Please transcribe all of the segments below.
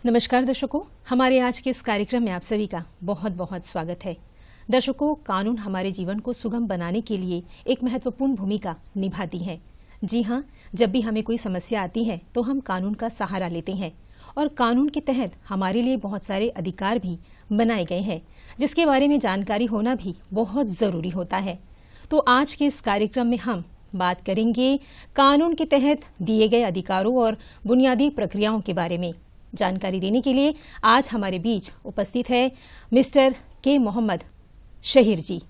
नमस्कार दर्शकों, हमारे आज के इस कार्यक्रम में आप सभी का बहुत बहुत स्वागत है। दर्शकों, कानून हमारे जीवन को सुगम बनाने के लिए एक महत्वपूर्ण भूमिका निभाती है। जी हाँ, जब भी हमें कोई समस्या आती है तो हम कानून का सहारा लेते हैं और कानून के तहत हमारे लिए बहुत सारे अधिकार भी बनाए गए हैं, जिसके बारे में जानकारी होना भी बहुत जरूरी होता है। तो आज के इस कार्यक्रम में हम बात करेंगे कानून के तहत दिए गए अधिकारों और बुनियादी प्रक्रियाओं के बारे में। जानकारी देने के लिए आज हमारे बीच उपस्थित है मिस्टर के मोहम्मद शहीर जी,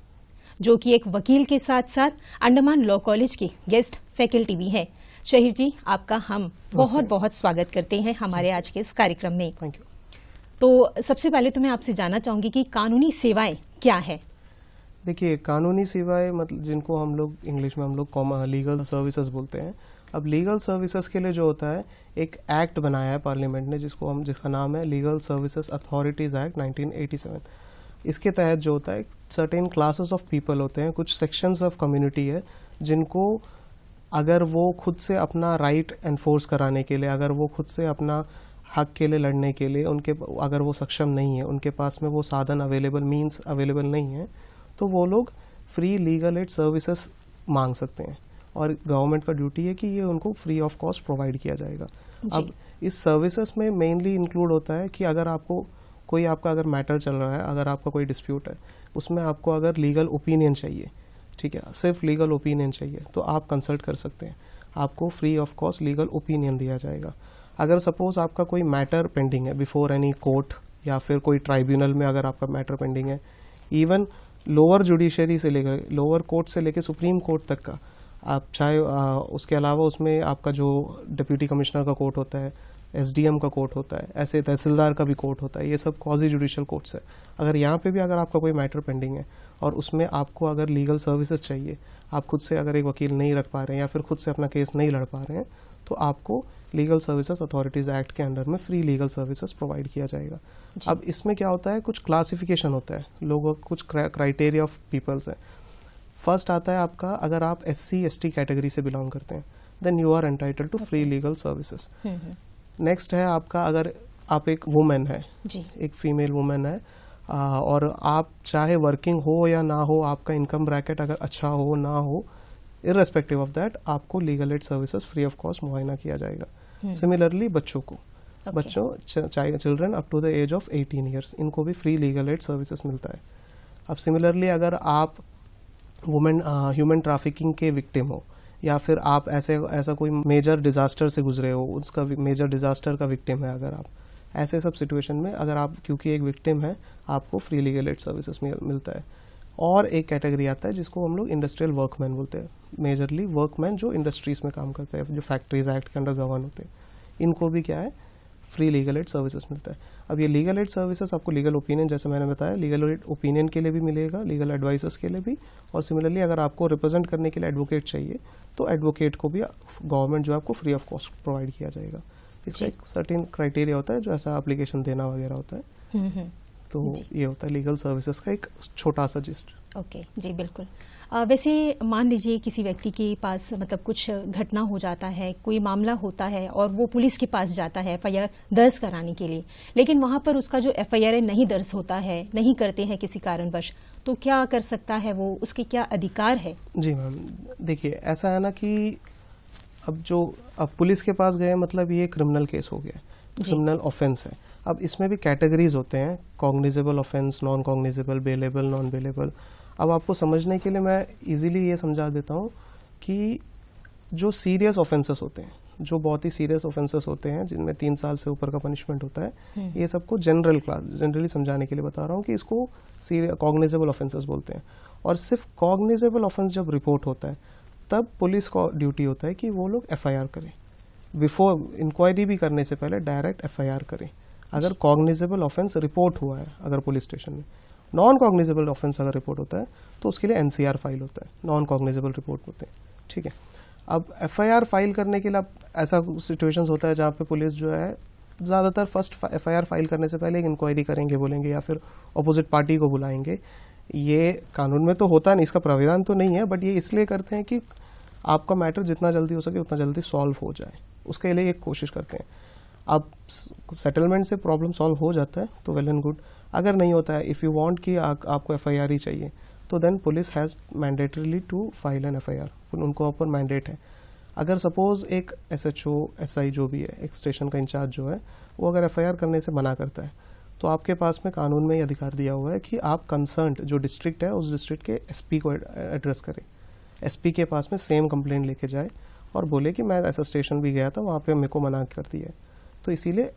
जो कि एक वकील के साथ साथ अंडमान लॉ कॉलेज के गेस्ट फैकल्टी भी हैं। शहीर जी, आपका हम बहुत बहुत स्वागत करते हैं हमारे आज के इस कार्यक्रम में। Thank you. तो सबसे पहले तो मैं आपसे जानना चाहूंगी कि कानूनी सेवाएं क्या है? देखिए, कानूनी सेवाएं मतलब जिनको हम लोग इंग्लिश में लीगल सर्विसेज बोलते हैं। अब लीगल सर्विसेज के लिए जो होता है, एक एक्ट बनाया है पार्लियामेंट ने जिसका नाम है लीगल सर्विसेज अथॉरिटीज एक्ट 1987। इसके तहत जो होता है, सर्टेन क्लासेस ऑफ पीपल होते हैं, कुछ सेक्शंस ऑफ कम्युनिटी है, जिनको अगर वो खुद से अपना राइट एनफोर्स कराने के लिए, अगर वो खुद से अपना हक के लिए लड़ने के लिए अगर वो सक्षम नहीं है, उनके पास में वो साधन मीन्स अवेलेबल नहीं है, तो वो लोग फ्री लीगल एड सर्विसेज मांग सकते हैं और गवर्नमेंट का ड्यूटी है कि ये उनको फ्री ऑफ कॉस्ट प्रोवाइड किया जाएगा। अब इस सर्विसेज में मेनली इंक्लूड होता है कि अगर आपका अगर मैटर चल रहा है, अगर आपका कोई डिस्प्यूट है, उसमें आपको अगर लीगल ओपिनियन चाहिए, ठीक है, सिर्फ लीगल ओपिनियन चाहिए, तो आप कंसल्ट कर सकते हैं, आपको free of cost legal opinion दिया जाएगा। अगर सपोज आपका कोई मैटर पेंडिंग है बिफोर एनी कोर्ट या फिर कोई ट्राइब्यूनल में अगर आपका मैटर पेंडिंग है, इवन लोअर जुडिशरी से लेकर लोअर कोर्ट से लेकर सुप्रीम कोर्ट तक का, आप चाहे उसके अलावा उसमें आपका जो डिप्यूटी कमिश्नर का कोर्ट होता है, एसडीएम का कोर्ट होता है, ऐसे तहसीलदार का भी कोर्ट होता है, ये सब क्वाजी जुडिशियल कोर्ट्स है। अगर यहाँ पे भी अगर आपका कोई मैटर पेंडिंग है और उसमें आपको अगर लीगल सर्विसेज चाहिए, आप खुद से अगर एक वकील नहीं रख पा रहे हैं या फिर खुद से अपना केस नहीं लड़ पा रहे हैं, तो आपको लीगल सर्विसेज अथॉरिटीज एक्ट के अंडर में फ्री लीगल सर्विसेज प्रोवाइड किया जाएगा। अब इसमें क्या होता है, कुछ क्लासिफिकेशन होता है, लोगों कुछ क्राइटेरिया ऑफ पीपल्स है। फर्स्ट आता है आपका, अगर आप SC/ST कैटेगरी से बिलोंग करते हैं, then you are entitled to free legal services. Next है आपका, अगर आप एक वुमेन है, एक फीमेल वुमेन है, और आप चाहे वर्किंग हो या ना हो, आपका इनकम ब्रैकेट अगर अच्छा हो ना हो, इररेस्पेक्टिव ऑफ दैट, आपको legal aid services free of cost मुहैया किया जाएगा। सिमिलरली बच्चों को, children up to the age of 18 years, इनको भी फ्री लीगल एड सर्विसेज मिलता है। अब सिमिलरली अगर आप ह्यूमन ट्रैफिकिंग के विक्टिम हो, या फिर आप ऐसा कोई मेजर डिजास्टर से गुजरे हो, उसका मेजर डिजास्टर का विक्टिम है, अगर आप ऐसे सब सिचुएशन में अगर आप क्योंकि एक विक्टिम है, आपको फ्री लीगल एड सर्विसेज मिलता है। और एक कैटेगरी आता है जिसको हम लोग इंडस्ट्रियल वर्कमैन बोलते हैं, मेजरली वर्कमैन जो इंडस्ट्रीज में काम करते हैं, जो फैक्ट्रीज एक्ट के अंडर गवर्न होते हैं, इनको भी क्या है, फ्री लीगल एड सर्विसेज मिलता है। अब ये लीगल एड सर्विसेज आपको लीगल ओपिनियन, जैसे मैंने बताया, लीगल एड ओपिनियन के लिए भी मिलेगा, लीगल एडवाइसेस के लिए भी, और सिमिलरली अगर आपको रिप्रेजेंट करने के लिए एडवोकेट चाहिए, तो एडवोकेट को भी गवर्नमेंट जो आपको फ्री ऑफ कॉस्ट प्रोवाइड किया जाएगा। इसका एक सर्टेन क्राइटेरिया होता है, जो ऐसा एप्लीकेशन देना वगैरह होता है। तो ये होता है लीगल सर्विसेज का एक छोटा सा जिस्ट। ओके जी, बिल्कुल। वैसे मान लीजिए किसी व्यक्ति के पास मतलब कुछ घटना हो जाता है, कोई मामला होता है और वो पुलिस के पास जाता है FIR दर्ज कराने के लिए, लेकिन वहां पर उसका जो FIR है नहीं दर्ज होता है, नहीं करते हैं किसी कारणवश, तो क्या कर सकता है वो, उसके क्या अधिकार है? जी मैम, देखिए ऐसा है ना कि अब पुलिस के पास गए मतलब ये क्रिमिनल केस हो गया, क्रिमिनल ऑफेंस है। अब इसमें भी कैटेगरीज होते हैं, cognizable offence, non cognizable, bailable, non bailable. अब आपको समझने के लिए मैं इजीली ये समझा देता हूँ कि जो सीरियस ऑफेंसेस होते हैं, जो बहुत ही सीरियस ऑफेंसेस होते हैं, जिनमें 3 साल से ऊपर का पनिशमेंट होता है, ये सबको जनरली समझाने के लिए बता रहा हूँ कि इसको कॉग्निजेबल ऑफेंसेस बोलते हैं। और सिर्फ कॉग्निजेबल ऑफेंस जब रिपोर्ट होता है, तब पुलिस का ड्यूटी होता है कि वो लोग FIR करें, बिफोर इंक्वायरी भी करने से पहले डायरेक्ट FIR करें, अगर कॉग्निजेबल ऑफेंस रिपोर्ट हुआ है अगर पुलिस स्टेशन में। नॉन कॉग्निजेबल ऑफेंस अगर रिपोर्ट होता है तो उसके लिए NCR फाइल होता है, नॉन कॉग्निजेबल रिपोर्ट होते हैं, ठीक है। अब FIR फाइल करने के लिए ऐसा सिचुएशंस होता है जहाँ पे पुलिस जो है ज़्यादातर फर्स्ट FIR फाइल करने से पहले एक इंक्वायरी करेंगे, बोलेंगे, या फिर अपोजिट पार्टी को बुलाएंगे। ये कानून में तो होता नहीं, इसका प्राविधान तो नहीं है, बट ये इसलिए करते हैं कि आपका मैटर जितना जल्दी हो सके उतना जल्दी सॉल्व हो जाए, उसके लिए एक कोशिश करते हैं। अब सेटलमेंट से प्रॉब्लम सॉल्व हो जाता है तो वेल एंड गुड, अगर नहीं होता है, इफ़ यू वांट कि आपको FIR ही चाहिए, तो then police has mandatorily to file an FIR, उनको ऊपर मैंडेट है। अगर सपोज एक SHO SI जो भी है, एक स्टेशन का इंचार्ज जो है, वो अगर FIR करने से मना करता है, तो आपके पास में कानून में ये अधिकार दिया हुआ है कि आप कंसर्न्ड जो डिस्ट्रिक्ट है उस डिस्ट्रिक्ट के SP को एड्रेस करें, SP के पास में सेम कंप्लेंट लेके जाए और बोले कि मैं ऐसा स्टेशन भी गया था, वहाँ पे मेरे को मना कर दिया है। तो इसीलिए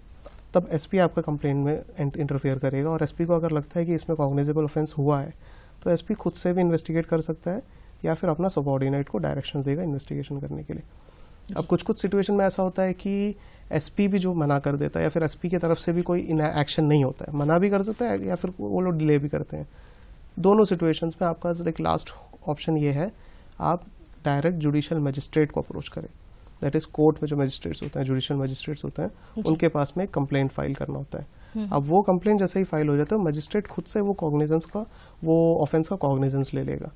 तब SP आपका कंप्लेंट में इंटरफेयर करेगा, और SP को अगर लगता है कि इसमें कॉग्निजेबल ऑफेंस हुआ है तो SP खुद से भी इन्वेस्टिगेट कर सकता है या फिर अपना सबऑर्डिनेट को डायरेक्शंस देगा इन्वेस्टिगेशन करने के लिए। अब कुछ सिचुएशन में ऐसा होता है कि SP भी जो मना कर देता है या फिर SP की तरफ से भी कोई एक्शन नहीं होता है, मना भी कर सकता है या फिर वो लोग डिले भी करते हैं। दोनों सिचुएशंस में आपका एक लास्ट ऑप्शन ये है, आप डायरेक्ट जुडिशियल मजिस्ट्रेट को अप्रोच करें, दैट इज कोर्ट में जो मजिस्ट्रेट्स होते हैं, जुडिशियल मजिस्ट्रेट्स होते हैं, उनके पास में कंप्लेंट फाइल करना होता है। अब वो कंप्लेंट जैसे ही फाइल हो जाता है, मजिस्ट्रेट खुद से वो कॉग्निजेंस का, वो ऑफेंस का कॉग्निजेंस ले लेगा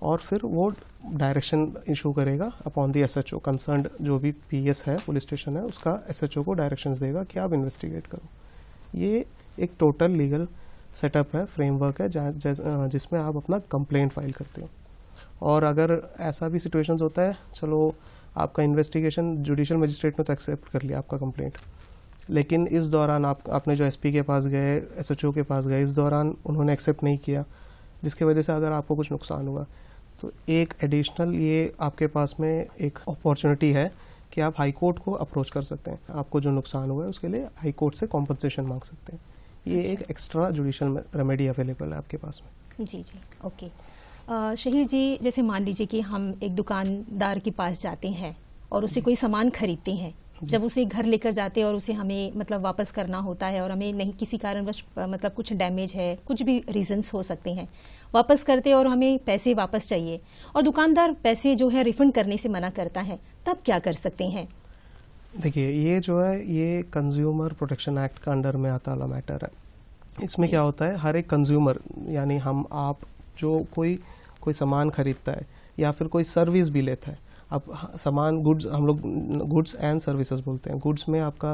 और फिर वो डायरेक्शन इशू करेगा अपॉन दी SHO, कंसर्न्ड जो भी PS है, पुलिस स्टेशन है, उसका SHO को डायरेक्शंस देगा कि आप इन्वेस्टिगेट करो। ये एक टोटल लीगल सेटअप है, फ्रेमवर्क है, जिसमें आप अपना कंप्लेंट फाइल करते हो। और अगर ऐसा भी सिचुएशंस होता है, चलो आपका इन्वेस्टिगेशन जुडिशियल मजिस्ट्रेट ने तो एक्सेप्ट कर लिया आपका कंप्लेंट, लेकिन इस दौरान आपने जो SP के पास गए, SHO के पास गए, इस दौरान उन्होंने एक्सेप्ट नहीं किया, जिसकी वजह से अगर आपको कुछ नुकसान हुआ, तो एक एडिशनल ये आपके पास में एक अपॉर्चुनिटी है कि आप हाई कोर्ट को अप्रोच कर सकते हैं। आपको जो नुकसान हुआ है उसके लिए हाई कोर्ट से कॉम्पनसेशन मांग सकते हैं। ये एक एक्स्ट्रा जुडिशियल रेमेडी अवेलेबल है आपके पास में। जी, ओके। शहीर जी, जैसे मान लीजिए कि हम एक दुकानदार के पास जाते हैं और उससे कोई सामान खरीदते हैं, जब उसे घर लेकर जाते हैं और उसे हमें मतलब वापस करना होता है और हमें नहीं किसी कारणवश मतलब कुछ डैमेज है, कुछ भी रीजंस हो सकते हैं, वापस करते हैं और हमें पैसे वापस चाहिए और दुकानदार पैसे जो है रिफंड करने से मना करता है, तब क्या कर सकते हैं? देखिए, ये जो है ये कंज्यूमर प्रोटेक्शन एक्ट का अंडर में आता वाला मैटर है। इसमें क्या होता है, हर एक कंज्यूमर यानी आप जो कोई सामान खरीदता है या फिर कोई सर्विस भी लेता है, अब सामान गुड्स, हम लोग गुड्स एंड सर्विसेज बोलते हैं। गुड्स में आपका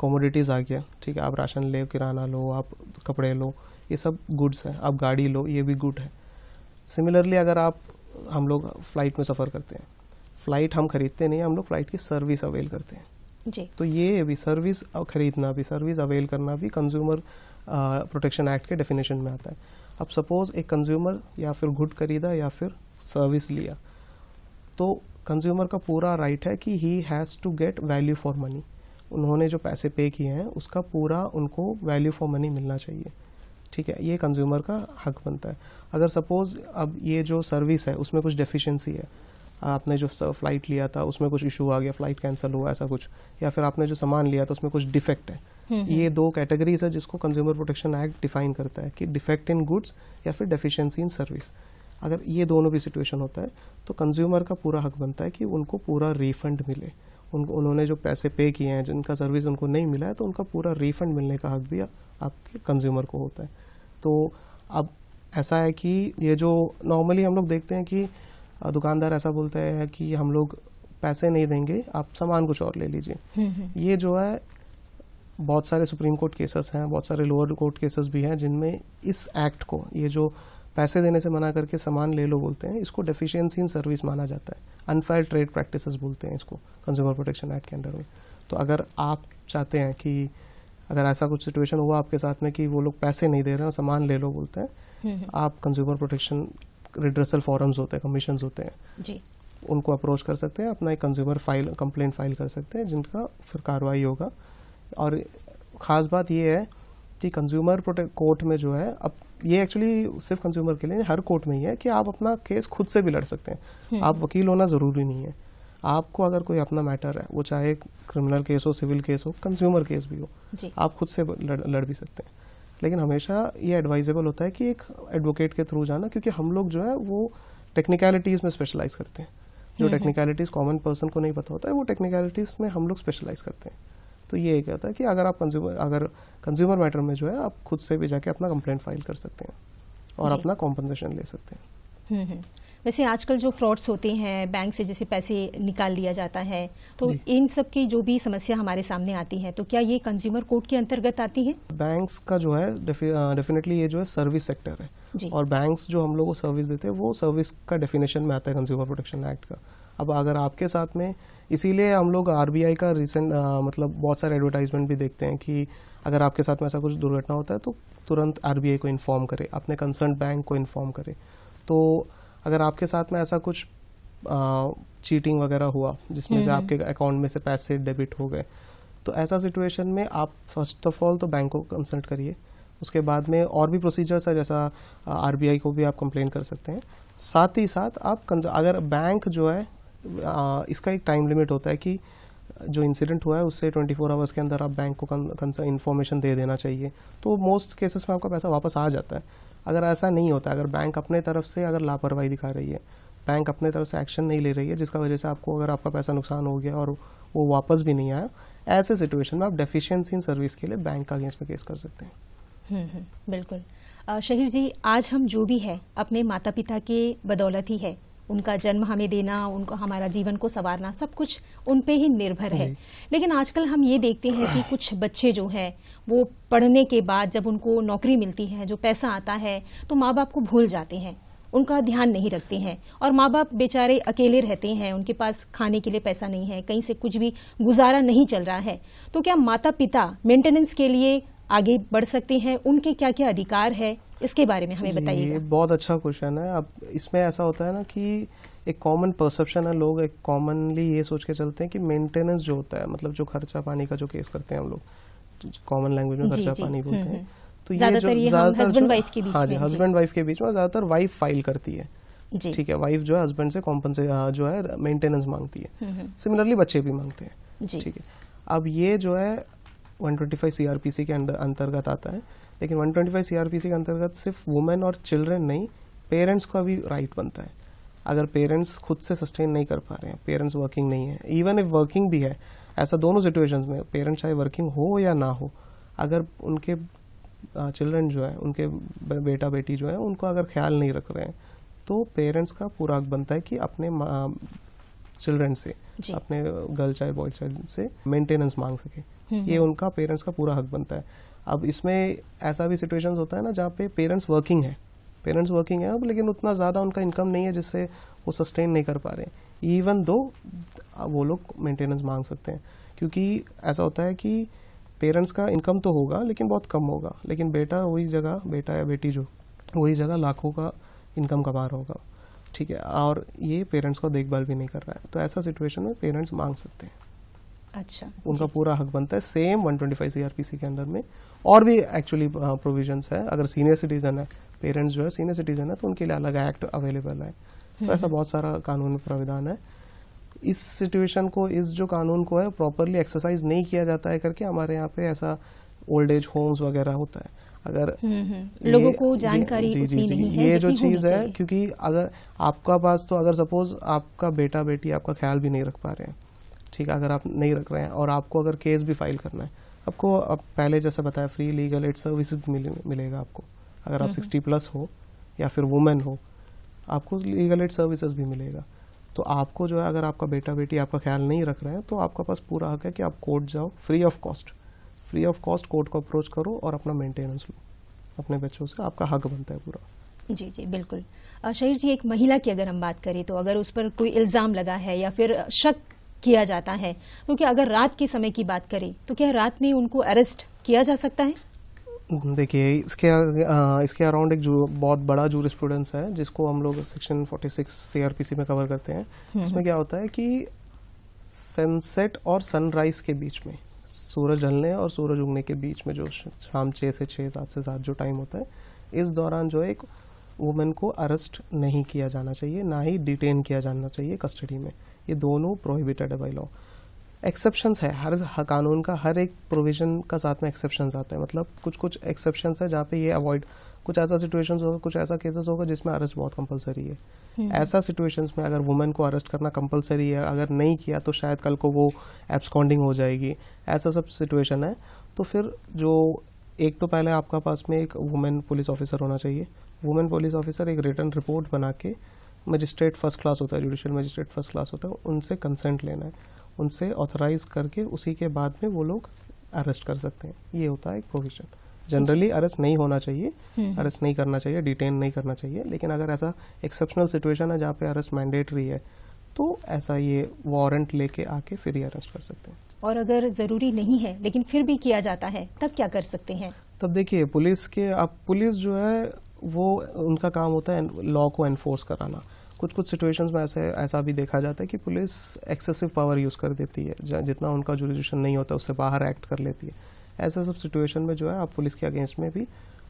कमोडिटीज़ आ गया, ठीक है, आप राशन ले, किराना लो, आप कपड़े लो, ये सब गुड्स है। आप गाड़ी लो, ये भी गुड है। सिमिलरली अगर हम लोग फ्लाइट में सफ़र करते हैं, फ्लाइट हम खरीदते नहीं, हम लोग फ्लाइट की सर्विस अवेल करते हैं जी। तो ये भी सर्विस खरीदना भी, सर्विस अवेल करना भी कंज्यूमर प्रोटेक्शन एक्ट के डेफिनेशन में आता है। अब सपोज एक कंज्यूमर या फिर गुड खरीदा या फिर सर्विस लिया, तो कंज्यूमर का पूरा राइट है कि he has to get value for money. उन्होंने जो पैसे पे किए हैं उसका पूरा उनको वैल्यू फॉर मनी मिलना चाहिए, ठीक है, ये कंज्यूमर का हक बनता है। अगर सपोज अब ये जो सर्विस है उसमें कुछ डेफिशिएंसी है, आपने जो फ्लाइट लिया था उसमें कुछ इशू आ गया, फ्लाइट कैंसिल हुआ, ऐसा कुछ, या फिर आपने जो सामान लिया था उसमें कुछ डिफेक्ट है, ये दो कैटेगरीज है जिसको कंज्यूमर प्रोटेक्शन एक्ट डिफाइन करता है कि डिफेक्ट इन गुड्स या फिर डेफिशिएंसी इन सर्विस। अगर ये दोनों भी सिचुएशन होता है तो कंज्यूमर का पूरा हक बनता है कि उनको पूरा रिफंड मिले। उन्होंने जो पैसे पे किए हैं, जिनका सर्विस उनको नहीं मिला है, तो उनका पूरा रिफंड मिलने का हक भी आपके कंज्यूमर को होता है। तो अब ऐसा है कि ये जो नॉर्मली हम लोग देखते हैं कि दुकानदार ऐसा बोलता है कि हम लोग पैसे नहीं देंगे, आप सामान कुछ और ले लीजिए। ये जो है बहुत सारे सुप्रीम कोर्ट केसेस हैं, बहुत सारे लोअर कोर्ट केसेस भी हैं जिनमें इस एक्ट को, ये जो पैसे देने से मना करके सामान ले लो बोलते हैं, इसको डेफिशिएंसी इन सर्विस माना जाता है। अनफेयर ट्रेड प्रैक्टिसेस बोलते हैं इसको कंज्यूमर प्रोटेक्शन एक्ट के अंडर में। तो अगर आप चाहते हैं कि अगर ऐसा कुछ सिचुएशन हुआ आपके साथ में कि वो लोग पैसे नहीं दे रहे हैं, सामान ले लो बोलते हैं, आप कंज्यूमर प्रोटेक्शन रिड्रेसल फॉरम्स होते हैं, कमीशंस होते हैं जी, उनको अप्रोच कर सकते हैं, अपना एक कंज्यूमर कंप्लेंट फाइल कर सकते हैं, जिनका फिर कार्रवाई होगा। और ख़ास बात ये है कि कंज्यूमर कोर्ट में जो है, अब ये एक्चुअली सिर्फ कंज्यूमर के लिए, हर कोर्ट में ही है कि आप अपना केस खुद से भी लड़ सकते हैं। आप वकील होना ज़रूरी नहीं है। आपको अगर कोई अपना मैटर है, वो चाहे क्रिमिनल केस हो, सिविल केस हो, कंज्यूमर केस भी हो, आप खुद से लड़ भी सकते हैं। लेकिन हमेशा ये एडवाइजेबल होता है कि एक एडवोकेट के थ्रू जाना, क्योंकि हम लोग जो है वो टेक्निकलिटीज़ में स्पेशलाइज करते हैं। जो टेक्निकलिटीज़ कॉमन पर्सन को नहीं पता होता है, वो टेक्निकलिटीज़ में हम लोग स्पेशलाइज करते हैं। तो ये कहता है कि अगर आप कंज्यूमर मैटर में जो है, आप खुद से भी जाके अपना कंप्लेंट फाइल कर सकते हैं और अपना कॉम्पनसेशन ले सकते हैं। वैसे आजकल जो फ्रॉड्स होते हैं, बैंक से जैसे पैसे निकाल लिया जाता है, तो जी। इन सब की जो भी समस्या हमारे सामने आती है, तो क्या ये कंज्यूमर कोर्ट के अंतर्गत आती है? बैंक्स का जो है डेफिनेटली ये जो है सर्विस सेक्टर है जी। और बैंक्स जो हम लोग को सर्विस देते हैं वो सर्विस का डेफिनेशन में आता है कंज्यूमर प्रोटेक्शन एक्ट का। अब अगर आपके साथ में, इसीलिए हम लोग आरबीआई का रिसेंट मतलब बहुत सारे एडवर्टाइजमेंट भी देखते हैं कि अगर आपके साथ में ऐसा कुछ दुर्घटना होता है तो तुरंत आरबीआई को इन्फॉर्म करे, अपने कंसर्न बैंक को इन्फॉर्म करे। तो अगर आपके साथ में ऐसा कुछ चीटिंग वगैरह हुआ जिसमें से आपके अकाउंट में से पैसे डेबिट हो गए, तो ऐसा सिचुएशन में आप फर्स्ट ऑफ ऑल तो बैंक को कंसल्ट करिए। उसके बाद में और भी प्रोसीजर्स है, जैसा आरबीआई को भी आप कंप्लेन कर सकते हैं। साथ ही साथ आप अगर बैंक जो है इसका एक टाइम लिमिट होता है कि जो इंसिडेंट हुआ है उससे 24 आवर्स के अंदर आप बैंक को इन्फॉर्मेशन दे देना चाहिए, तो मोस्ट केसेस में आपका पैसा वापस आ जाता है। अगर ऐसा नहीं होता, अगर बैंक अपने तरफ से अगर लापरवाही दिखा रही है, बैंक अपने तरफ से एक्शन नहीं ले रही है जिसका वजह से आपको अगर आपका पैसा नुकसान हो गया और वो वापस भी नहीं आया, ऐसे सिचुएशन में आप डेफिशिएंसी इन सर्विस के लिए बैंक का अगेंस्ट में केस कर सकते हैं। बिल्कुल। शहीर जी, आज हम जो भी है अपने माता पिता के बदौलत ही है। उनका जन्म हमें देना, उनको हमारा जीवन को संवारना, सब कुछ उन पे ही निर्भर है। लेकिन आजकल हम ये देखते हैं कि कुछ बच्चे जो हैं वो पढ़ने के बाद जब उनको नौकरी मिलती है, जो पैसा आता है, तो माँ बाप को भूल जाते हैं, उनका ध्यान नहीं रखते हैं और माँ बाप बेचारे अकेले रहते हैं, उनके पास खाने के लिए पैसा नहीं है, कहीं से कुछ भी गुजारा नहीं चल रहा है। तो क्या माता पिता मेंटेनेंस के लिए आगे बढ़ सकते हैं? उनके क्या क्या अधिकार है, इसके बारे में हमें बताइएगा। ये बहुत अच्छा क्वेश्चन है। अब इसमें ऐसा होता है ना कि एक कॉमन परसेप्शन है, लोग एक कॉमनली ये सोच के चलते हैं कि मेंटेनेंस जो होता है, मतलब जो खर्चा पानी का जो केस करते हैं हम लोग, कॉमन लैंग्वेज में खर्चा पानी बोलते हैं, तो ये ज्यादातर हस्बैंड वाइफ के बीच में, हस्बैंड वाइफ के बीच में ज्यादातर वाइफ फाइल करती है। ठीक है, वाइफ जो है हस्बैंड से जो है मेंटेनेंस मांगती है। सिमिलरली बच्चे भी मांगते हैं। ठीक है, अब ये जो है 125 सीआरपीसी के अंतर्गत आता है, लेकिन 125 सीआरपीसी के अंतर्गत सिर्फ वुमेन और चिल्ड्रन नहीं, पेरेंट्स का भी राइट बनता है। अगर पेरेंट्स खुद से सस्टेन नहीं कर पा रहे हैं, पेरेंट्स वर्किंग नहीं है, इवन इफ वर्किंग भी है, ऐसा दोनों सिचुएशंस में पेरेंट्स चाहे वर्किंग हो या ना हो, अगर उनके चिल्ड्रन जो है, उनके बेटा बेटी जो है, उनको अगर ख्याल नहीं रख रहे हैं, तो पेरेंट्स का पूरा हक बनता है कि अपने चिल्ड्रन से, अपने गर्ल चाइल्ड बॉय चाइल्ड से मेंटेनेंस मांग सके। ये उनका पेरेंट्स का पूरा हक बनता है। अब इसमें ऐसा भी सिचुएशंस होता है ना जहाँ पे पेरेंट्स वर्किंग है अब, लेकिन उतना ज़्यादा उनका इनकम नहीं है जिससे वो सस्टेन नहीं कर पा रहे हैं, इवन दो वो लोग मेंटेनेंस मांग सकते हैं। क्योंकि ऐसा होता है कि पेरेंट्स का इनकम तो होगा लेकिन बहुत कम होगा, लेकिन बेटा या बेटी जो वही जगह लाखों का इनकम कमा रहा होगा। ठीक है, और ये पेरेंट्स को देखभाल भी नहीं कर रहा है, तो ऐसा सिचुएशन में पेरेंट्स मांग सकते हैं। अच्छा, उनका पूरा हक बनता है सेम 125 सीआरपीसी के अंडर में। और भी एक्चुअली प्रोविजंस है, अगर सीनियर सिटीजन है, पेरेंट्स जो है सीनियर सिटीजन है, तो उनके लिए अलग एक्ट अवेलेबल है। तो ऐसा बहुत सारा कानून में प्राविधान है। इस सिचुएशन को, इस जो कानून को है प्रॉपरली एक्सरसाइज नहीं किया जाता है करके हमारे यहाँ पे ऐसा ओल्ड एज होम्स वगैरह होता है। अगर लोगों को जानकारी उतनी नहीं है, ये जो चीज है, क्योंकि अगर आपका पास, तो अगर सपोज आपका बेटा बेटी आपका ख्याल भी नहीं रख पा रहे हैं, ठीक है, अगर आप नहीं रख रहे हैं और आपको अगर केस भी फाइल करना है, आपको अब पहले जैसे बताया फ्री लीगल एड सर्विस मिलेगा आपको। अगर आप 60+ हो या फिर वुमेन हो, आपको लीगल एड सर्विसेज भी मिलेगा। तो आपको जो है, अगर आपका बेटा बेटी आपका ख्याल नहीं रख रहे हैं, तो आपका पास पूरा हक है कि आप कोर्ट जाओ, फ्री ऑफ कॉस्ट कोर्ट को अप्रोच करो और अपना मेंटेनेंस लो अपने बच्चों से। आपका हक बनता है पूरा। जी बिल्कुल। शहीर जी, एक महिला की अगर हम बात करें, तो अगर उस पर कोई इल्जाम लगा है या फिर शक किया जाता है, तो क्या अगर रात के समय की बात करें तो क्या रात में उनको अरेस्ट किया जा सकता है? देखिए, इसके अराउंड एक बहुत बड़ा जूरिस्प्रूडेंस है जिसको हम लोग सेक्शन 46 सीआरपीसी में कवर करते हैं। इसमें क्या होता है कि सनसेट और सनराइज के बीच में, सूरज ढलने और सूरज उगने के बीच में, जो शाम 6 से 6, 7 से 7 जो टाइम होता है, इस दौरान जो है एक वुमेन को अरेस्ट नहीं किया जाना चाहिए, ना ही डिटेन किया जाना चाहिए कस्टडी में। ये दोनों प्रोहिबिटेड है बाय लॉ। एक्सेप्शंस है, हर कानून का हर एक प्रोविजन का साथ में एक्सेप्शंस आता है। मतलब कुछ एक्सेप्शंस है जहाँ पे ये अवॉइड, कुछ ऐसा सिचुएशंस होगा, कुछ ऐसा केसेस होगा जिसमें अरेस्ट बहुत कंपलसरी है। ऐसा सिचुएशंस में अगर वुमेन को अरेस्ट करना कंपलसरी है, अगर नहीं किया तो शायद कल को वो एब्सकॉन्डिंग हो जाएगी, ऐसा सब सिचुएशन है। तो फिर जो एक तो पहले आपका पास में एक वुमेन पुलिस ऑफिसर होना चाहिए, वुमेन पुलिस ऑफिसर एक रिटन रिपोर्ट बना के, मजिस्ट्रेट फर्स्ट क्लास होता है, जुडिशियल मजिस्ट्रेट फर्स्ट क्लास होता है, उनसे कंसेंट लेना है, उनसे ऑथराइज करके उसी के बाद में वो लोग अरेस्ट कर सकते हैं। ये होता है एक प्रोविजन। जनरली अरेस्ट नहीं होना चाहिए, अरेस्ट नहीं करना चाहिए, डिटेन नहीं करना चाहिए, लेकिन अगर ऐसा एक्सेप्शनल सिचुएशन है जहाँ पे अरेस्ट मैंडेटरी है तो ऐसा ये वारंट लेके आके फिर ही अरेस्ट कर सकते हैं। और अगर जरूरी नहीं है लेकिन फिर भी किया जाता है तब क्या कर सकते हैं? तब देखिए पुलिस जो है वो उनका काम होता है लॉ को एनफोर्स कराना। कुछ कुछ सिचुएशंस में ऐसा भी देखा जाता है कि पुलिस एक्सेसिव पावर यूज कर देती है, जितना उनका जुरिडिक्शन नहीं होता उससे बाहर एक्ट कर लेती है। ऐसे सब सिचुएशन में जो है आप पुलिस के अगेंस्ट में भी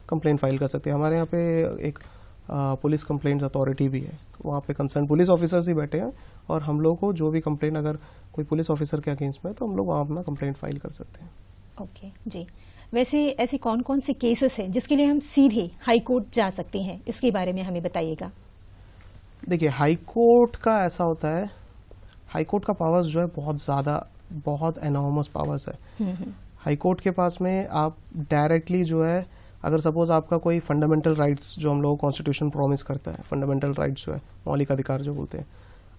कंप्लेंट फाइल कर सकते हैं। हमारे यहाँ पे एक पुलिस कंप्लेंट्स अथॉरिटी भी है, वहाँ पे कंसर्न पुलिस ऑफिसर्स ही बैठे हैं और हम लोग को जो भी कंप्लेंट अगर कोई पुलिस ऑफिसर के अगेंस्ट में है तो हम लोग वहाँ अपना कंप्लेंट फाइल कर सकते हैं। ओके जी। वैसे ऐसे कौन कौन से केसेस हैं जिसके लिए हम सीधे हाई कोर्ट जा सकते हैं, इसके बारे में हमें बताइएगा। देखिए हाई कोर्ट का ऐसा होता है, हाई कोर्ट का पावर्स जो है बहुत एनॉर्मस पावर्स है। हाई कोर्ट के पास में आप डायरेक्टली जो है, अगर सपोज आपका कोई फंडामेंटल राइट्स जो हम लोग कॉन्स्टिट्यूशन प्रॉमिस करता है, फंडामेंटल राइट्स जो है मौलिक अधिकार जो बोलते हैं,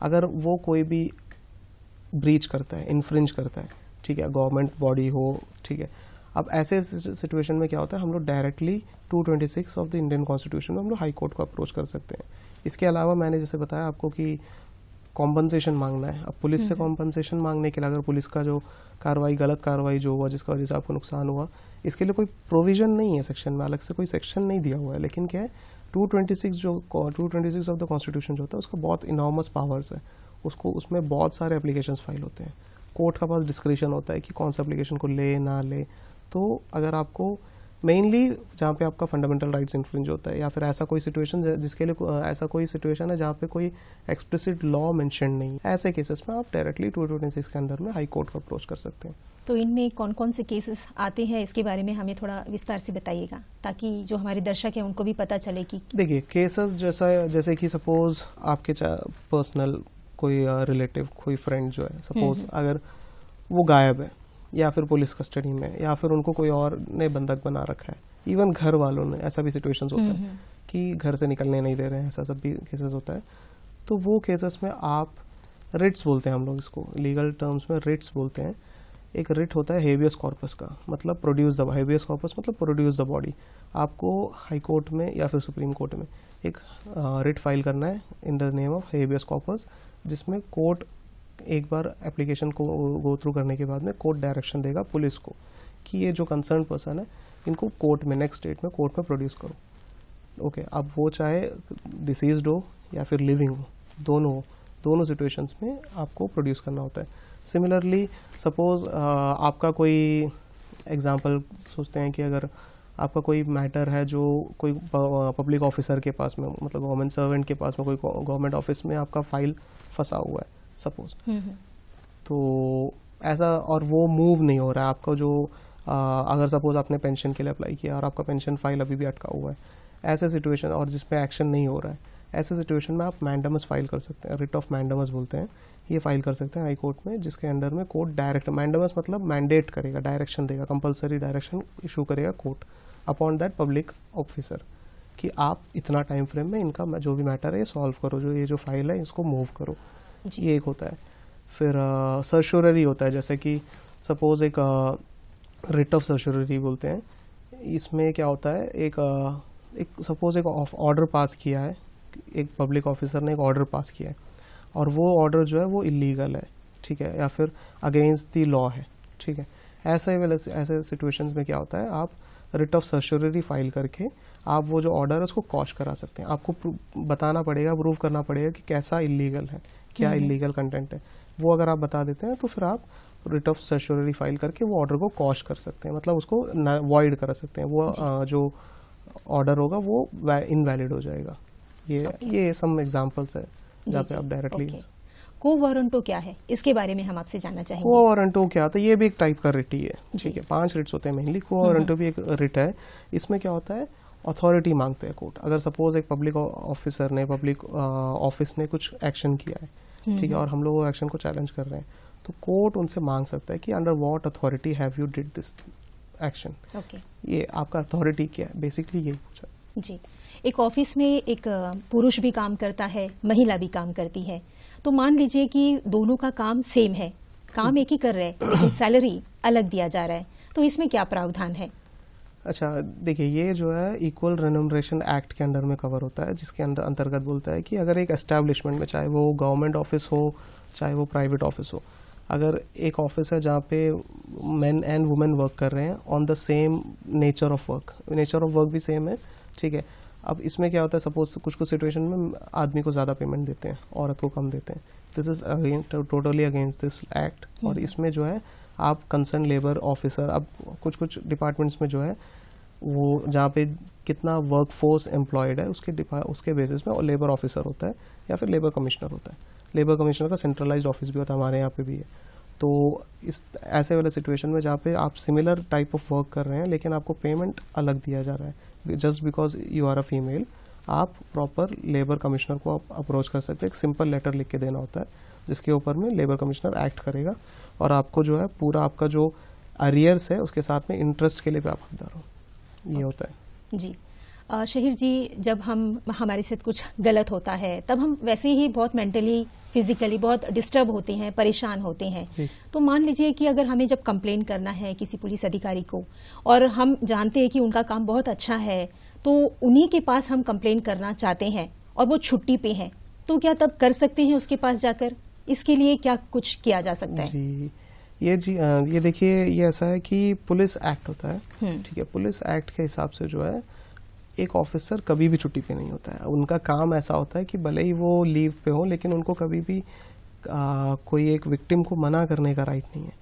अगर वो कोई भी ब्रीच करता है, इन्फ्रिंज करता है, ठीक है, गवर्नमेंट बॉडी हो, ठीक है, अब ऐसे सिचुएशन में क्या होता है, हम लोग directly 226 of the Indian constitution में हम लोग हाई कोर्ट को अप्रोच कर सकते हैं। इसके अलावा मैंने जैसे बताया आपको कि कॉम्पनसेशन मांगना है, अब पुलिस से कॉम्पनसेशन मांगने के लिए अगर पुलिस का जो गलत कार्रवाई जो हुआ जिसका वजह से आपको नुकसान हुआ, इसके लिए कोई प्रोविजन नहीं है सेक्शन में, अलग से कोई सेक्शन नहीं दिया हुआ है, लेकिन क्या है 226 ऑफ द कॉन्स्टिट्यूशन जो होता है उसका बहुत इनॉर्मस पावर्स है, उसमें बहुत सारे एप्लीकेशंस फाइल होते हैं। कोर्ट का पास डिस्क्रिशन होता है कि कौन सा एप्लीकेशन को ले ना ले। तो अगर आपको मेनली जहाँ पे आपका फंडामेंटल राइट्स इन्फ्रिंज होता है या फिर ऐसा कोई सिचुएशन जिसके लिए ऐसा कोई सिचुएशन है जहाँ पे कोई एक्सप्लिसिट लॉ मेंशन नहीं, ऐसे केसेस में आप डायरेक्टली 226 के अंडर में हाई कोर्ट को अप्रोच कर सकते हैं। तो इनमें कौन कौन से केसेस आते हैं, इसके बारे में हमें थोड़ा विस्तार से बताइएगा ताकि जो हमारे दर्शक हैं उनको भी पता चले कि देखिए केसेस जैसे कि सपोज आपके पर्सनल कोई रिलेटिव, कोई फ्रेंड जो है, सपोज अगर वो गायब है या फिर पुलिस कस्टडी में या फिर उनको कोई और ने बंधक बना रखा है, इवन घर वालों ने, ऐसा भी सिचुएशंस होता है कि घर से निकलने नहीं दे रहे हैं, ऐसा सब भी केसेस होता है। तो वो केसेस में आप रिट्स बोलते हैं, हम लोग इसको लीगल टर्म्स में रिट्स बोलते हैं। एक रिट होता है हेबियस कॉर्पस का, मतलब हेबियस कॉर्पस मतलब प्रोड्यूस द बॉडी। आपको हाई कोर्ट में या फिर सुप्रीम कोर्ट में एक रिट फाइल करना है in the name of habeas corpus, जिसमें कोर्ट एक बार एप्लीकेशन को गो थ्रू करने के बाद में कोर्ट डायरेक्शन देगा पुलिस को कि ये जो कंसर्न पर्सन है इनको कोर्ट में नेक्स्ट डेट में कोर्ट में प्रोड्यूस करो। ओके, अब वो चाहे डिसीज्ड हो या फिर लिविंग हो, दोनों सिचुएशंस में आपको प्रोड्यूस करना होता है। सिमिलरली सपोज आपका कोई एग्जांपल सोचते हैं कि अगर आपका कोई मैटर है जो कोई पब्लिक ऑफिसर के पास में, मतलब गवर्नमेंट सर्वेंट के पास में, कोई गवर्नमेंट ऑफिस में आपका फाइल फंसा हुआ है सपोज, तो ऐसा, और वो मूव नहीं हो रहा है आपका जो अगर सपोज आपने पेंशन के लिए अप्लाई किया और आपका पेंशन फाइल अभी भी अटका हुआ है, ऐसे सिचुएशन और जिसमें एक्शन नहीं हो रहा है, ऐसे सिचुएशन में आप मैंडमस फाइल कर सकते हैं, रिट ऑफ मैंडमस बोलते हैं, ये फाइल कर सकते हैं हाई कोर्ट में, जिसके अंडर में कोर्ट डायरेक्ट, मैंडमस मतलब मैंडेट करेगा, डायरेक्शन देगा, कंपलसरी डायरेक्शन इशू करेगा court upon that public officer कि आप इतना टाइम फ्रेम में इनका जो भी मैटर है ये सॉल्व करो, जो ये जो फाइल है इसको मूव करो, ये एक होता है। फिर सर्शोररी होता है, जैसे कि सपोज एक रिट ऑफ सर्शोररी बोलते हैं। इसमें क्या होता है, एक सपोज एक ऑर्डर पास किया है, एक पब्लिक ऑफिसर ने एक ऑर्डर पास किया है और वो ऑर्डर जो है वो इलीगल है, ठीक है, या फिर अगेंस्ट द लॉ है, ठीक है। ऐसे सिचुएशंस में क्या होता है, आप रिट ऑफ सर्शोररी फाइल करके आप वो जो ऑर्डर है उसको कॉश करा सकते हैं। आपको बताना पड़ेगा, प्रूव करना पड़ेगा कि कैसा इलीगल है, क्या इलीगल कंटेंट है। वो अगर आप बता देते हैं तो फिर आप रिट ऑफ सर्शोररी फाइल करके वो ऑर्डर को कॉश कर सकते हैं, मतलब उसको वॉइड कर सकते हैं, वो जो ऑर्डर होगा वो इनवैलिड हो जाएगा। ये सम एग्जांपल्स है जहाँ पे आप डायरेक्टली। को वारंटो क्या है, इसके बारे में हम आपसे जानना चाहेंगे। को वारंटो क्या होता है, ये भी एक टाइप का रिट ही है, ठीक है। 5 रिट्स होते हैं मेनली, को वारंटो भी एक रिट है। इसमें क्या होता है, अथॉरिटी मांगते हैं कोर्ट। अगर सपोज एक पब्लिक ऑफिसर ने, पब्लिक ऑफिस ने कुछ एक्शन किया है, ठीक है, और हम लोग वो एक्शन को चैलेंज कर रहे हैं, तो कोर्ट उनसे मांग सकता है कि under what authority have you did this action. ये आपका अथॉरिटी क्या है, बेसिकली यही पूछा। जी, एक ऑफिस में एक पुरुष भी काम करता है, महिला भी काम करती है, तो मान लीजिए कि दोनों का काम सेम है, काम एक ही कर रहे हैं लेकिन सैलरी अलग दिया जा रहा है, तो इसमें क्या प्रावधान है? अच्छा, देखिए, ये जो है इक्वल रेन्यूमरेशन एक्ट के अंडर में कवर होता है, जिसके अंदर अंतर्गत बोलता है कि अगर एक एस्टैब्लिशमेंट में, चाहे वो गवर्नमेंट ऑफिस हो चाहे वो प्राइवेट ऑफिस हो, अगर एक ऑफिस है जहाँ पे मेन एंड वुमेन वर्क कर रहे हैं on the same nature of work भी सेम है, ठीक है। अब इसमें क्या होता है, सपोज कुछ कुछ सिचुएशन में आदमी को ज़्यादा पेमेंट देते हैं, औरत को कम देते हैं, this is totally against this act. और इसमें जो है आप कंसर्न लेबर ऑफिसर, अब कुछ कुछ डिपार्टमेंट्स में जो है वो जहाँ पे कितना वर्क फोर्स एम्प्लॉयड है उसके बेसिस में लेबर ऑफिसर होता है या फिर लेबर कमिश्नर होता है। लेबर कमिश्नर का सेंट्रलाइज्ड ऑफिस भी होता है, हमारे यहाँ पे भी है। तो इस ऐसे वाले सिचुएशन में जहाँ पे आप सिमिलर टाइप ऑफ वर्क कर रहे हैं लेकिन आपको पेमेंट अलग दिया जा रहा है just because you are a female, आप प्रॉपर लेबर कमिश्नर को आप अप्रोच कर सकते हैं। एक सिंपल लेटर लिख के देना होता है जिसके ऊपर में लेबर कमिश्नर एक्ट करेगा और आपको जो है पूरा आपका जो अरियर्स है उसके साथ में इंटरेस्ट के लिए भी आप हकदार हो, ये होता है। जी, शहीर जी, जब हमारे साथ कुछ गलत होता है तब हम वैसे ही बहुत मेंटली फिजिकली बहुत डिस्टर्ब होते हैं, परेशान होते हैं। तो मान लीजिए कि अगर हमें जब कंप्लेन करना है किसी पुलिस अधिकारी को और हम जानते हैं कि उनका काम बहुत अच्छा है, तो उन्हीं के पास हम कंप्लेन करना चाहते हैं और वो छुट्टी पे हैं, तो क्या तब कर सकते हैं उसके पास जाकर? इसके लिए क्या कुछ किया जा सकता है? ये देखिए, ये ऐसा है कि पुलिस एक्ट होता है, ठीक है। पुलिस एक्ट के हिसाब से जो है एक ऑफिसर कभी भी छुट्टी पे नहीं होता है। उनका काम ऐसा होता है कि भले ही वो लीव पे हो लेकिन उनको कभी भी कोई एक विक्टिम को मना करने का राइट नहीं है,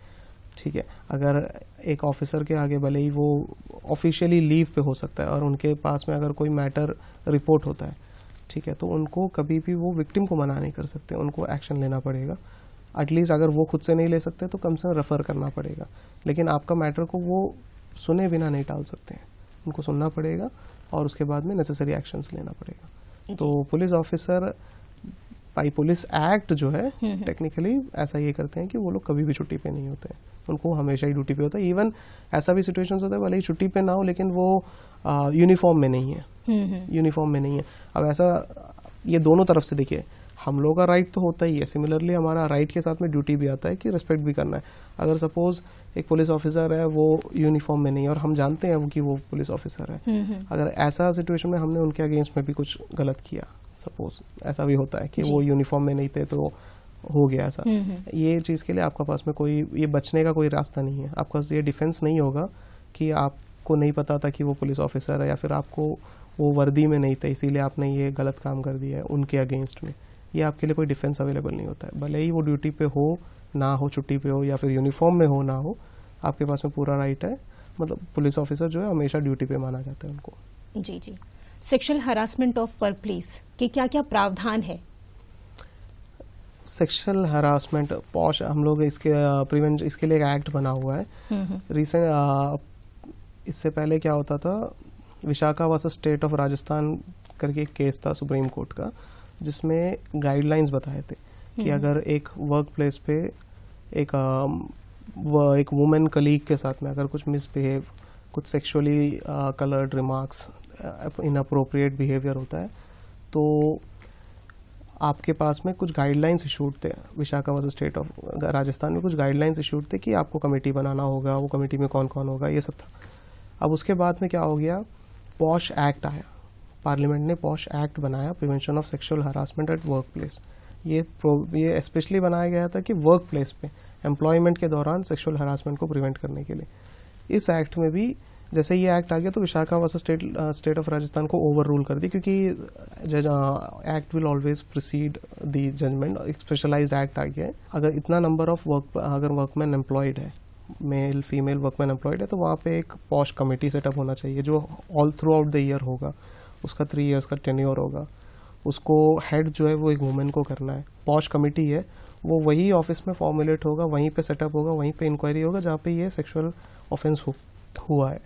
ठीक है। अगर एक ऑफिसर के आगे भले ही वो ऑफिशियली लीव पे हो सकता है और उनके पास में अगर कोई मैटर रिपोर्ट होता है, ठीक है, तो उनको कभी भी वो विक्टिम को मना नहीं कर सकते, उनको एक्शन लेना पड़ेगा। एटलीस्ट अगर वो खुद से नहीं ले सकते तो कम से कम रेफर करना पड़ेगा, लेकिन आपका मैटर को वो सुने बिना नहीं टाल सकते हैं, उनको सुनना पड़ेगा और उसके बाद में नेसेसरी एक्शंस लेना पड़ेगा। तो police officer by police act जो है टेक्निकली ऐसा ये करते हैं कि वो लोग कभी भी छुट्टी पे नहीं होते हैं, उनको हमेशा ही ड्यूटी पे होता है। इवन ऐसा भी सिचुएशंस होता है भले ही छुट्टी पे ना हो लेकिन वो यूनिफॉर्म में नहीं है, यूनिफॉर्म में नहीं है। अब ऐसा ये दोनों तरफ से देखिए, हम लोगों का राइट तो होता ही है, सिमिलरली हमारा राइट के साथ में ड्यूटी भी आता है कि रिस्पेक्ट भी करना है। अगर सपोज एक पुलिस ऑफिसर है वो यूनिफॉर्म में नहीं है और हम जानते हैं कि वो पुलिस ऑफिसर है, अगर ऐसा सिचुएशन में हमने उनके अगेंस्ट में भी कुछ गलत किया, सपोज ऐसा भी होता है कि वो यूनिफॉर्म में नहीं थे तो हो गया ऐसा, ये चीज़ के लिए आपका पास में कोई ये बचने का कोई रास्ता नहीं है। आपका ये डिफेंस नहीं होगा कि आपको नहीं पता था कि वो पुलिस ऑफिसर है या फिर आपको वो वर्दी में नहीं था इसीलिए आपने ये गलत काम कर दिया है उनके अगेंस्ट में। ये आपके लिए कोई डिफेंस अवेलेबल नहीं होता है, भले ही वो ड्यूटी पे हो ना हो, छुट्टी पे हो या फिर यूनिफॉर्म में हो ना हो, आपके पास में पूरा राइट है। मतलब पुलिस ऑफिसर जो है हमेशा ड्यूटी पे माना जाता है उनको। जी जी, sexual harassment of workplace के क्या क्या प्रावधान है? सेक्सुअल हरासमेंट पॉश हम लोग इसके लिए एक एक्ट बना हुआ है रिसेंट। इससे पहले क्या होता था, Vishakha versus state of Rajasthan करके एक केस था सुप्रीम कोर्ट का, जिसमें गाइडलाइंस बताए थे कि अगर एक वर्क प्लेस पे एक वुमेन कलीग के साथ में अगर कुछ मिसबिहेव, कुछ sexually coloured remarks, inappropriate behaviour होता है, तो आपके पास में कुछ गाइडलाइंस इशूड थे। Vishakha versus state of Rajasthan में कुछ गाइडलाइंस इशूड थे कि आपको कमेटी बनाना होगा, वो कमेटी में कौन कौन होगा, ये सब था। अब उसके बाद में क्या हो गया, पॉश एक्ट आया, पार्लियामेंट ने पॉश एक्ट बनाया, prevention of sexual harassment at work place. ये स्पेशली बनाया गया था कि वर्क प्लेस पे एम्प्लॉयमेंट के दौरान सेक्सुअल हरासमेंट को प्रिवेंट करने के लिए। इस एक्ट में भी जैसे ये एक्ट आ गया तो Vishakha versus state of Rajasthan को ओवर रूल कर दी, क्योंकि act will always precede the judgement. एक स्पेशलाइज्ड एक्ट आ गया है, अगर इतना नंबर ऑफ अगर वर्कमैन एम्प्लॉयड है, मेल फीमेल वर्कमैन एम्प्लॉयड है, तो वहाँ पे एक पॉश कमेटी सेटअप होना चाहिए जो all through out the year होगा, उसका 3 इयर्स का टेन्योर होगा, उसको हेड जो है वो एक वुमेन को करना है। पॉश कमेटी है वो वही ऑफिस में फॉर्मुलेट होगा, वहीं पे सेटअप होगा, वहीं पे इंक्वायरी होगा जहाँ पे ये सेक्सुअल ऑफेंस हुआ है।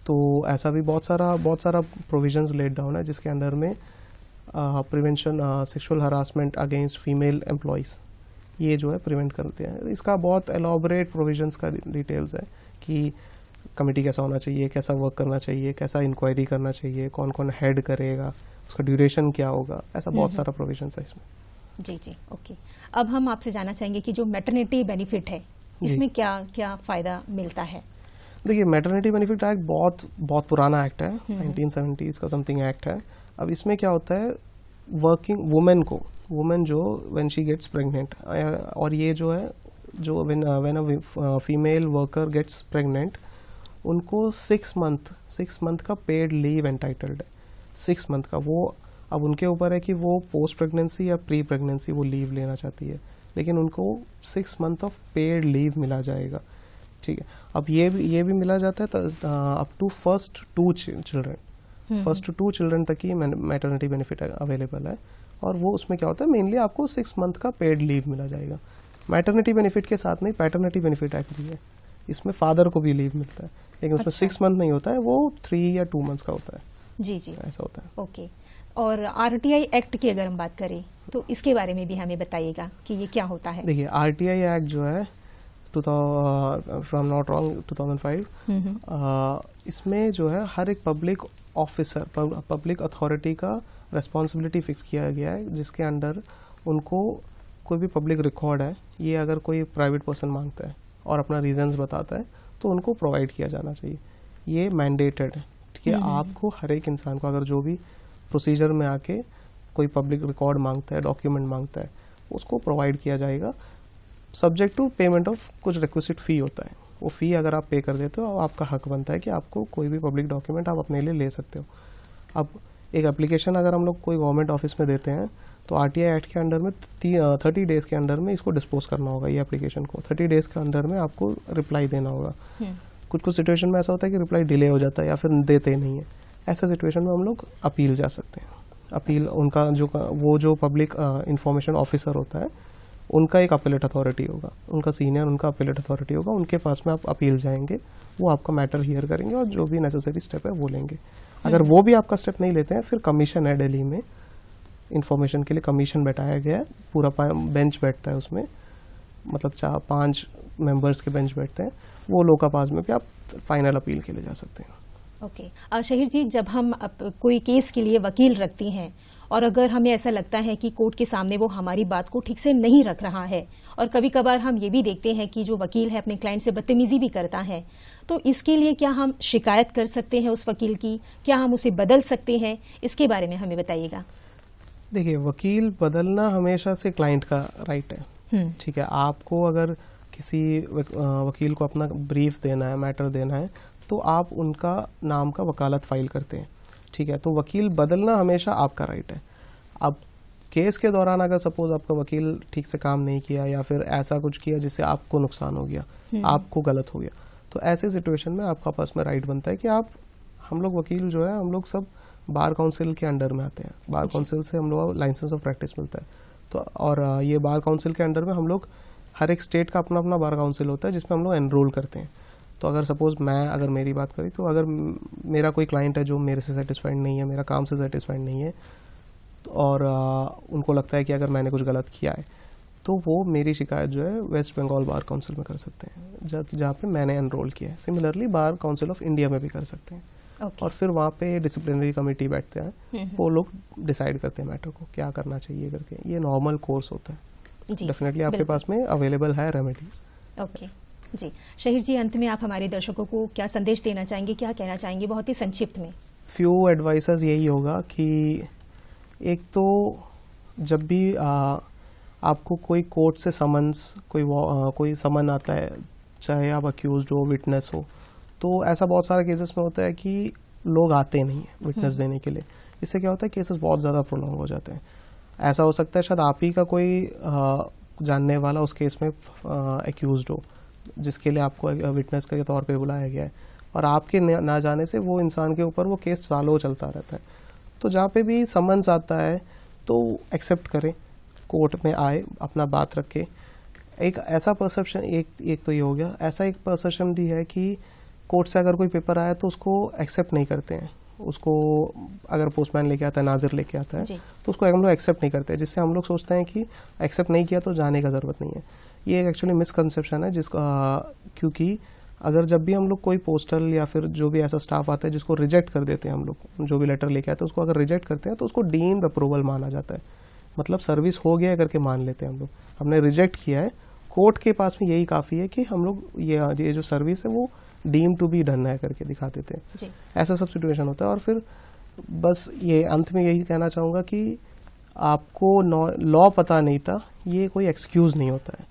तो ऐसा भी बहुत सारा प्रोविजंस लेड डाउन है जिसके अंडर में prevention sexual harassment against female employees ये जो है प्रिवेंट करते हैं। इसका बहुत एलॉबरेट प्रोविजंस का डिटेल्स है कि कमेटी कैसा होना चाहिए, कैसा वर्क करना चाहिए, कैसा इंक्वायरी करना चाहिए, कौन कौन हेड करेगा, उसका ड्यूरेशन क्या होगा, ऐसा बहुत सारा प्रोविजन है इसमें। जी जी, ओके। अब हम आपसे जानना चाहेंगे कि जो मैटरनिटी बेनिफिट है इसमें क्या क्या फायदा मिलता है? देखिए, मैटरनिटी बेनिफिट एक्ट बहुत पुराना एक्ट है, 1970s का समथिंग एक्ट है। अब इसमें क्या होता है, वर्किंग वुमेन जो व्हेन शी गेट्स प्रेग्नेंट, और ये जो है जो when a female worker gets pregnant, उनको 6 मंथ का पेड लीव एंटाइटल्ड है। 6 मंथ का, वो अब उनके ऊपर है कि वो पोस्ट प्रेगनेंसी या प्री प्रेगनेंसी वो लीव लेना चाहती है, लेकिन उनको 6 मंथ ऑफ पेड लीव मिला जाएगा। ठीक है, अब ये भी मिला जाता है अप टू फर्स्ट 2 चिल्ड्रन तक ही मैटरनिटी बेनिफिट अवेलेबल है। और वो उसमें क्या होता है, मेनली आपको 6 मंथ का पेड लीव मिला जाएगा। मैटरनिटी बेनिफिट के साथ नहीं, पैटर्निटी बेनिफिट एक्ट भी है, इसमें फादर को भी लीव मिलता है, लेकिन उसमें 6 मंथ नहीं होता है, वो 3 या 2 मंथ्स का होता है। जी जी, ऐसा होता है। ओके। और RTI एक्ट की अगर हम बात करें तो इसके बारे में भी हमें बताइएगा कि ये क्या होता है? देखिए, RTI एक्ट जो है 2005, इसमें जो है हर एक पब्लिक ऑफिसर, पब्लिक अथॉरिटी का रेस्पॉन्सिबिलिटी फिक्स किया गया है, जिसके अंडर उनको कोई भी पब्लिक रिकॉर्ड है, ये अगर कोई प्राइवेट पर्सन मांगता है और अपना रीजंस बताता है तो उनको प्रोवाइड किया जाना चाहिए। ये मैंडेटेड है। ठीक है, आपको हर एक इंसान को अगर जो भी प्रोसीजर में आके कोई पब्लिक रिकॉर्ड मांगता है, डॉक्यूमेंट मांगता है, उसको प्रोवाइड किया जाएगा, सब्जेक्ट टू पेमेंट ऑफ कुछ रिक्विजिट फी होता है। वो फी अगर आप पे कर देते हो, आपका हक बनता है कि आपको कोई भी पब्लिक डॉक्यूमेंट आप अपने लिए ले सकते हो। अब एक एप्लीकेशन अगर हम लोग कोई गवर्नमेंट ऑफिस में देते हैं तो RTI एक्ट के अंडर में 30 डेज के अंडर में इसको डिस्पोज करना होगा, ये एप्लीकेशन को 30 डेज के अंदर में आपको रिप्लाई देना होगा। कुछ सिचुएशन में ऐसा होता है कि रिप्लाई डिले हो जाता है या फिर देते नहीं है। ऐसा सिचुएशन में हम लोग अपील जा सकते हैं। अपील उनका जो पब्लिक इंफॉर्मेशन ऑफिसर होता है, उनका एक अपीलेट अथॉरिटी होगा, उनका सीनियर उनका अपीलेट अथॉरिटी होगा, उनके पास में आप अपील जाएंगे, वो आपका मैटर हियर करेंगे और जो भी नेसेसरी स्टेप है वो लेंगे। अगर वो भी आपका स्टेप नहीं लेते हैं, फिर कमीशन है दिल्ली में, इंफॉर्मेशन के लिए कमीशन बैठाया गया है, पूरा बेंच बैठता है उसमें, मतलब 4-5 मेंबर्स के बेंच बैठते हैं, वो लोग का पास में भी आप फाइनल अपील के लिए जा सकते हैं। ओके। शहीर जी, जब हम कोई केस के लिए वकील रखती हैं और अगर हमें ऐसा लगता है कि कोर्ट के सामने वो हमारी बात को ठीक से नहीं रख रहा है, और कभी कभार हम ये भी देखते हैं कि जो वकील है अपने क्लाइंट से बदतमीजी भी करता है, तो इसके लिए क्या हम शिकायत कर सकते हैं उस वकील की? क्या हम उसे बदल सकते हैं? इसके बारे में हमें बताइएगा। देखिए, वकील बदलना हमेशा से क्लाइंट का राइट है। ठीक है, आपको अगर किसी वकील को अपना ब्रीफ देना है, मैटर देना है, तो आप उनका नाम का वकालत फाइल करते हैं। ठीक है, तो वकील बदलना हमेशा आपका राइट है। अब केस के दौरान अगर सपोज आपका वकील ठीक से काम नहीं किया या फिर ऐसा कुछ किया जिससे आपको नुकसान हो गया, आपको गलत हो गया, तो ऐसे सिचुएशन में आपका पास में राइट बनता है कि हम लोग वकील जो है, हम लोग सब बार काउंसिल के अंडर में आते हैं। बार काउंसिल से हम लोग लाइसेंस ऑफ प्रैक्टिस मिलता है। तो और ये बार काउंसिल के अंडर में हम लोग, हर एक स्टेट का अपना अपना बार काउंसिल होता है जिसमें हम लोग एनरोल करते हैं। तो अगर सपोज अगर मेरी बात करी, तो अगर मेरा कोई क्लाइंट है जो मेरे से सेटिस्फाइड नहीं है, मेरा काम से सेटिस्फाइड नहीं है, और उनको लगता है कि अगर मैंने कुछ गलत किया है, तो वो मेरी शिकायत जो है वेस्ट बंगाल बार काउंसिल में कर सकते हैं, जहाँ पे मैंने एनरोल किया है। Similarly bar council of India में भी कर सकते हैं। और फिर वहाँ पे डिसिप्लिनरी कमेटी बैठते हैं, वो लोग डिसाइड करते हैं मैटर को क्या करना चाहिए करके। ये नॉर्मल कोर्स होता है। डेफिनेटली आपके पास में अवेलेबल है रेमेडीज। ओके जी, शहीर जी, अंत में आप हमारे दर्शकों को क्या संदेश देना चाहेंगे, क्या कहना चाहेंगे, बहुत ही संक्षिप्त में? फ्यू एडवाइसेस यही होगा कि एक तो जब भी आपको कोई कोर्ट से कोई समन आता है, चाहे आप अक्यूज्ड हो, विटनेस हो, तो ऐसा बहुत सारे केसेस में होता है कि लोग आते नहीं हैं विटनेस देने के लिए। इससे क्या होता है, केसेस बहुत ज़्यादा प्रोलॉन्ग हो जाते हैं। ऐसा हो सकता है शायद आप ही का कोई जानने वाला उस केस में एक्यूज्ड हो, जिसके लिए आपको विटनेस के तौर पे बुलाया गया है, और आपके ना जाने से वो इंसान के ऊपर वो केस सालों चलता रहता है। तो जहाँ पे भी समन्स आता है तो एक्सेप्ट करें, कोर्ट में आए, अपना बात रखें। एक ऐसा परसेप्शन, एक तो ये हो गया, ऐसा एक परसेप्शन भी है कि कोर्ट से अगर कोई पेपर आया तो उसको एक्सेप्ट नहीं करते हैं। उसको अगर पोस्टमैन लेके आता है, नाजिर लेके आता है, तो उसको हम लोग एक्सेप्ट नहीं करते हैं, जिससे हम लोग सोचते हैं कि एक्सेप्ट नहीं किया तो जाने का ज़रूरत नहीं है। ये एक एक्चुअली मिसकंसेप्शन है, क्योंकि अगर जब भी हम लोग कोई पोस्टल या फिर जो भी ऐसा स्टाफ आता है जिसको रिजेक्ट कर देते हैं, हम लोग जो भी लेटर लेके आते हैं उसको अगर रिजेक्ट करते हैं तो उसको डीम्ड अप्रूवल माना जाता है, मतलब सर्विस हो गया है करके मान लेते हैं हम लोग। हमने रिजेक्ट किया है, कोर्ट के पास में यही काफ़ी है कि हम लोग ये जो सर्विस है वो डीम टू बी डन है करके दिखा देते हैं। ऐसा सब सिचुएशन होता है। और फिर बस ये अंत में यही कहना चाहूँगा कि आपको लॉ पता नहीं था, ये कोई एक्सक्यूज़ नहीं होता है।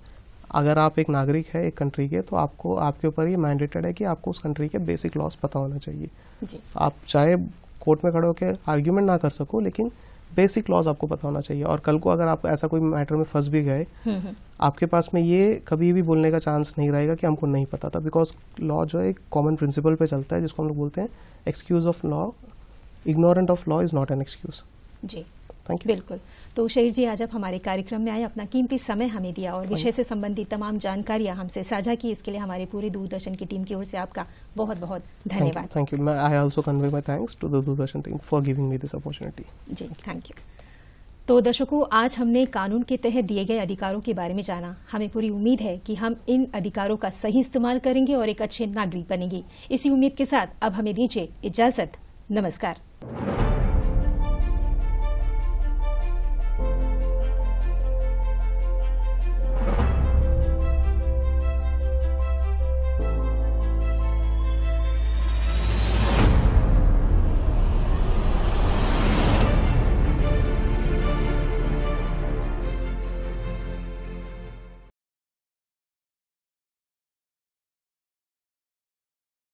अगर आप एक नागरिक है एक कंट्री के, तो आपको आपके ऊपर ये मैंडेटेड है कि आपको उस कंट्री के बेसिक लॉज पता होना चाहिए जी। आप चाहे कोर्ट में खड़े होकर आर्ग्यूमेंट ना कर सको, लेकिन बेसिक लॉज आपको पता होना चाहिए। और कल को अगर आप ऐसा कोई मैटर में फंस भी गए, आपके पास में ये कभी भी बोलने का चांस नहीं रहेगा कि हमको नहीं पता था, बिकॉज लॉ जो है एक कॉमन प्रिंसिपल पे चलता है जिसको हम लोग बोलते हैं excuse of law, ignorant of law is not an excuse जी। Thank you. बिल्कुल। तो शहीर जी, आज आप हमारे कार्यक्रम में आए, अपना कीमती समय हमें दिया और विषय से संबंधित तमाम जानकारियां हमसे साझा की, इसके लिए हमारे पूरी दूरदर्शन की टीम की ओर से आपका बहुत बहुत धन्यवाद। Thank you. I also convey my thanks to the Doordarshan team for giving me this opportunity जी। Thank you. तो दर्शकों, आज हमने कानून के तहत दिए गए अधिकारों के बारे में जाना। हमें पूरी उम्मीद है कि हम इन अधिकारों का सही इस्तेमाल करेंगे और एक अच्छे नागरिक बनेंगे। इसी उम्मीद के साथ अब हमें दीजिए इजाजत। नमस्कार।